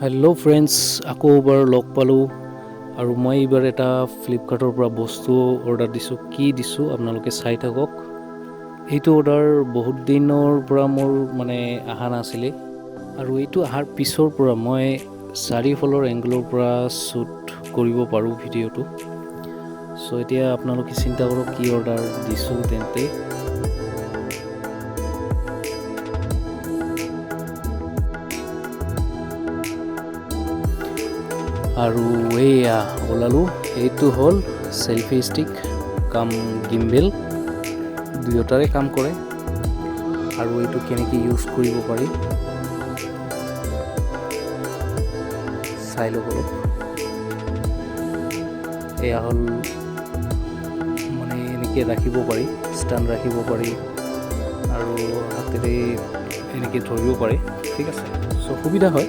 Hello' friends, আকৌ এবাৰ লগ পালোঁ আৰু মই এইবাৰ এটা ফ্লিপকাৰ্টৰ পৰা বস্তু অৰ্ডাৰ দিছোঁ। কি দিছোঁ আপোনালোকে চাই থাকক। এইটো অৰ্ডাৰ বহুত দিনৰ পৰা মোৰ অহা নাছিলে আৰু এইটো অহাৰ পিছৰ পৰা মই চাৰিওফালৰ এংগলৰ পৰা শ্বুট কৰিব পাৰোঁ ভিডিঅ'টো। চ' এতিয়া আপোনালোকে চিন্তা কৰক কি অৰ্ডাৰ দিছোঁ তেন্তে। আৰু এয়া ওলালোঁ, এইটো হ'ল চেলফি ষ্টিক কাম গিম্বেল, দুয়োটাৰে কাম কৰে। আৰু এইটো কেনেকৈ ইউজ কৰিব পাৰি চাই ল'ব। এয়া হ'ল এনেকৈ ৰাখিব পাৰি, ষ্টেণ্ড ৰাখিব পাৰি আৰু হাতেৰে এনেকৈ ধৰিব পাৰি। ঠিক আছে, চ' সুবিধা হয়।